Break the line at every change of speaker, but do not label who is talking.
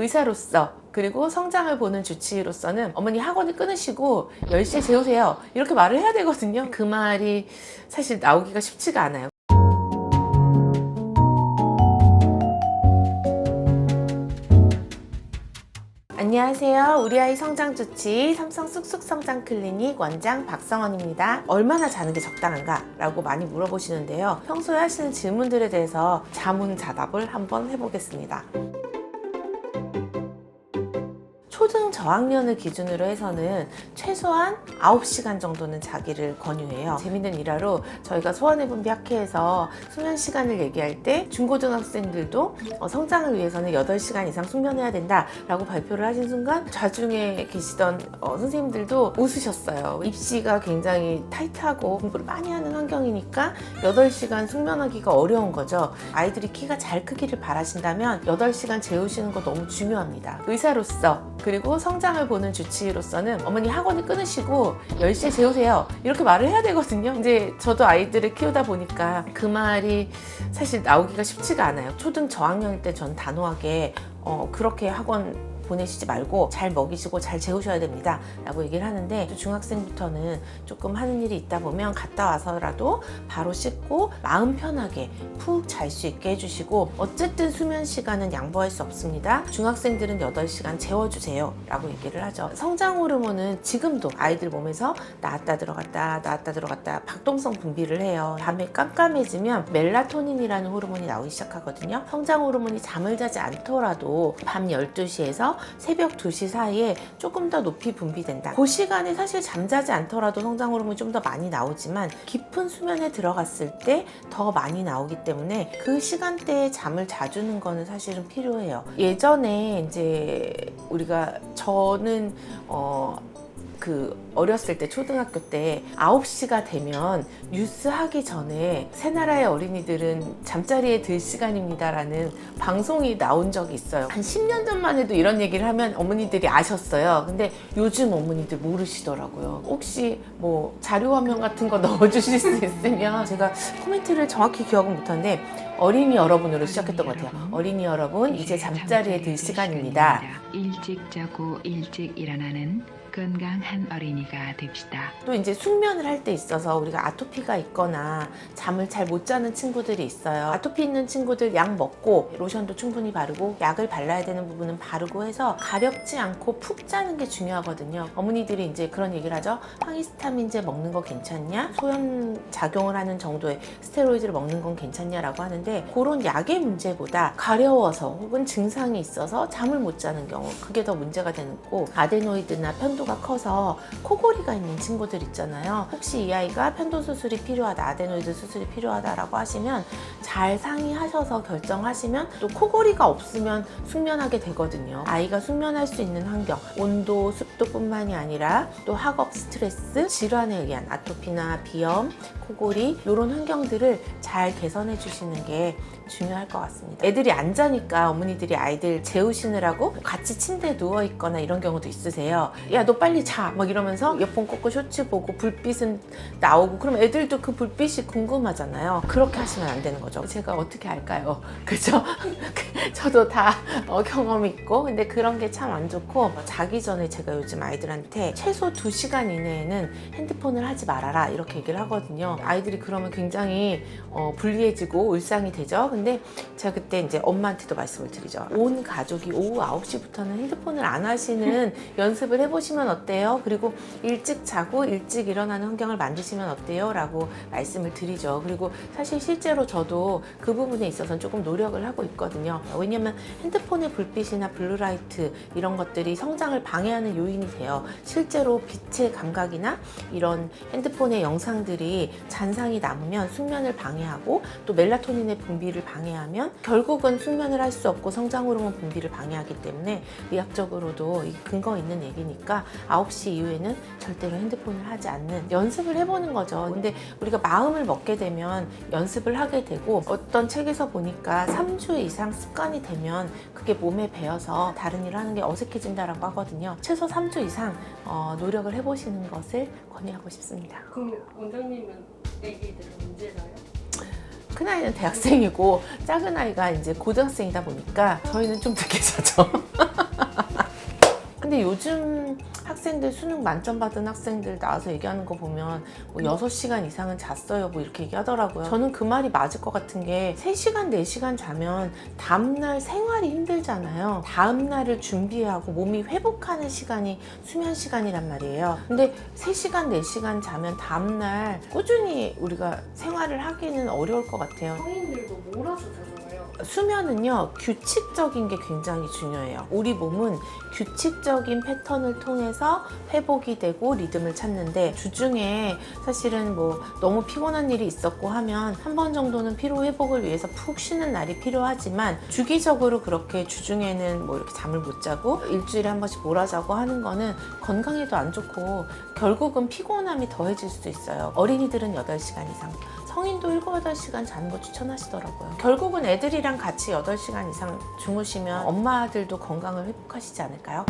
의사로서 그리고 성장을 보는 주치의로서는 어머니 학원을 끊으시고 10시에 재우세요 이렇게 말을 해야 되거든요. 그 말이 사실 나오기가 쉽지가 않아요. 안녕하세요. 우리 아이 성장주치의 삼성 쑥쑥성장클리닉 원장 박성원입니다. 얼마나 자는 게 적당한가? 라고 많이 물어보시는데요. 평소에 하시는 질문들에 대해서 자문자답을 한번 해보겠습니다. 초등 저학년을 기준으로 해서는 최소한 9시간 정도는 자기를 권유해요. 재밌는 일화로 저희가 소화내분비학회에서 수면 시간을 얘기할 때 중고등학생들도 성장을 위해서는 8시간 이상 숙면해야 된다라고 발표를 하신 순간 좌중에 계시던 선생님들도 웃으셨어요. 입시가 굉장히 타이트하고 공부를 많이 하는 환경이니까 8시간 숙면하기가 어려운 거죠. 아이들이 키가 잘 크기를 바라신다면 8시간 재우시는 거 너무 중요합니다. 의사로서 그리고 성장을 보는 주치의로서는 어머니 학원을 끊으시고 10시에 재우세요 이렇게 말을 해야 되거든요. 이제 저도 아이들을 키우다 보니까 그 말이 사실 나오기가 쉽지가 않아요. 초등 저학년일 때 전 단호하게 그렇게 학원 보내시지 말고 잘 먹이시고 잘 재우셔야 됩니다 라고 얘기를 하는데, 중학생부터는 조금 하는 일이 있다 보면 갔다 와서라도 바로 씻고 마음 편하게 푹 잘 수 있게 해주시고, 어쨌든 수면 시간은 양보할 수 없습니다. 중학생들은 8시간 재워주세요 라고 얘기를 하죠. 성장 호르몬은 지금도 아이들 몸에서 나왔다 들어갔다 박동성 분비를 해요. 밤에 깜깜해지면 멜라토닌이라는 호르몬이 나오기 시작하거든요. 성장 호르몬이 잠을 자지 않더라도 밤 12시에서 새벽 2시 사이에 조금 더 높이 분비된다. 그 시간에 사실 잠자지 않더라도 성장 호르몬이 좀 더 많이 나오지만 깊은 수면에 들어갔을 때 더 많이 나오기 때문에 그 시간대에 잠을 자주는 거는 사실은 필요해요. 예전에 이제 저는 어렸을 때 초등학교 때 9시가 되면 뉴스 하기 전에 새나라의 어린이들은 잠자리에 들 시간입니다라는 방송이 나온 적이 있어요. 한 10년 전만 해도 이런 얘기를 하면 어머니들이 아셨어요. 근데 요즘 어머니들 모르시더라고요. 혹시 뭐 자료 화면 같은 거 넣어주실 수 있으면, 제가 코멘트를 정확히 기억은 못하는데 어린이 여러분으로 시작했던 것 같아요. 어린이 여러분, 이제 잠자리에 들 시간입니다.
일찍 자고 일찍 일어나는 건강한 어린이가 됩시다.
또 이제 숙면을 할 때 있어서 우리가 아토피가 있거나 잠을 잘 못 자는 친구들이 있어요. 아토피 있는 친구들 약 먹고 로션도 충분히 바르고 약을 발라야 되는 부분은 바르고 해서 가렵지 않고 푹 자는 게 중요하거든요. 어머니들이 이제 그런 얘기를 하죠. 항히스타민제 먹는 거 괜찮냐? 소염 작용을 하는 정도의 스테로이드를 먹는 건 괜찮냐라고 하는데, 그런 약의 문제보다 가려워서 혹은 증상이 있어서 잠을 못 자는 경우, 그게 더 문제가 되는 거고, 아데노이드나 편도가 커서 코골이가 있는 친구들 있잖아요. 혹시 이 아이가 편도 수술이 필요하다, 아데노이드 수술이 필요하다라고 하시면 잘 상의하셔서 결정하시면, 또 코골이가 없으면 숙면하게 되거든요. 아이가 숙면할 수 있는 환경, 온도, 습도뿐만이 아니라 또 학업 스트레스, 질환에 의한 아토피나 비염, 코골이, 이런 환경들을 잘 개선해 주시는 게 중요할 것 같습니다. 애들이 안 자니까 어머니들이 아이들 재우시느라고 같이 침대에 누워 있거나 이런 경우도 있으세요. 야, 너 빨리 자! 막 이러면서 이어폰 꽂고 쇼츠 보고 불빛은 나오고, 그럼 애들도 그 불빛이 궁금하잖아요. 그렇게 하시면 안 되는 거죠. 제가 어떻게 할까요? 그죠? 저도 다 경험 있고, 근데 그런 게 참 안 좋고, 자기 전에 제가 요즘 아이들한테 최소 2시간 이내에는 핸드폰을 하지 말아라 이렇게 얘기를 하거든요. 아이들이 그러면 굉장히 불리해지고 울상이 되죠. 근데 제가 그때 이제 엄마한테도 말씀을 드리죠. 온 가족이 오후 9시부터는 핸드폰을 안 하시는 연습을 해보시면 어때요? 그리고 일찍 자고 일찍 일어나는 환경을 만드시면 어때요? 라고 말씀을 드리죠. 그리고 사실 실제로 저도 그 부분에 있어서는 조금 노력을 하고 있거든요. 왜냐면 핸드폰의 불빛이나 블루라이트 이런 것들이 성장을 방해하는 요인이 돼요. 실제로 빛의 감각이나 이런 핸드폰의 영상들이 잔상이 남으면 숙면을 방해하고, 또 멜라토닌의 분비를 방해하면 결국은 숙면을 할 수 없고 성장 호르몬 분비를 방해하기 때문에, 의학적으로도 근거 있는 얘기니까 9시 이후에는 절대로 핸드폰을 하지 않는 연습을 해보는 거죠. 근데 우리가 마음을 먹게 되면 연습을 하게 되고, 어떤 책에서 보니까 3주 이상 습관이 되면 그게 몸에 배어서 다른 일을 하는 게 어색해진다라고 하거든요. 최소 3주 이상 노력을 해보시는 것을 권유하고 싶습니다.
그럼 원장님은 애기들은 언제 자요?
큰아이는 대학생이고 작은 아이가 이제 고등학생이다 보니까 저희는 좀 늦게 자죠. 근데 요즘 학생들 수능 만점 받은 학생들 나와서 얘기하는 거 보면 뭐 6시간 이상은 잤어요 뭐 이렇게 얘기하더라고요. 저는 그 말이 맞을 것 같은 게 3시간 4시간 자면 다음날 생활이 힘들잖아요. 다음날을 준비하고 몸이 회복하는 시간이 수면 시간이란 말이에요. 근데 3시간 4시간 자면 다음날 꾸준히 우리가 생활을 하기는 어려울 것 같아요.
성인들도 몰아서 자잖아요.
수면은요, 규칙적인 게 굉장히 중요해요. 우리 몸은 규칙적인 패턴을 통해서 회복이 되고 리듬을 찾는데, 주중에 사실은 뭐 너무 피곤한 일이 있었고 하면 한 번 정도는 피로 회복을 위해서 푹 쉬는 날이 필요하지만, 주기적으로 그렇게 주중에는 뭐 이렇게 잠을 못 자고 일주일에 한 번씩 몰아자고 하는 거는 건강에도 안 좋고 결국은 피곤함이 더해질 수도 있어요. 어린이들은 8시간 이상, 성인도 7, 8시간 자는 거 추천하시더라고요. 결국은 애들이랑 같이 8시간 이상 주무시면 엄마들도 건강을 회복하시지 않을까요?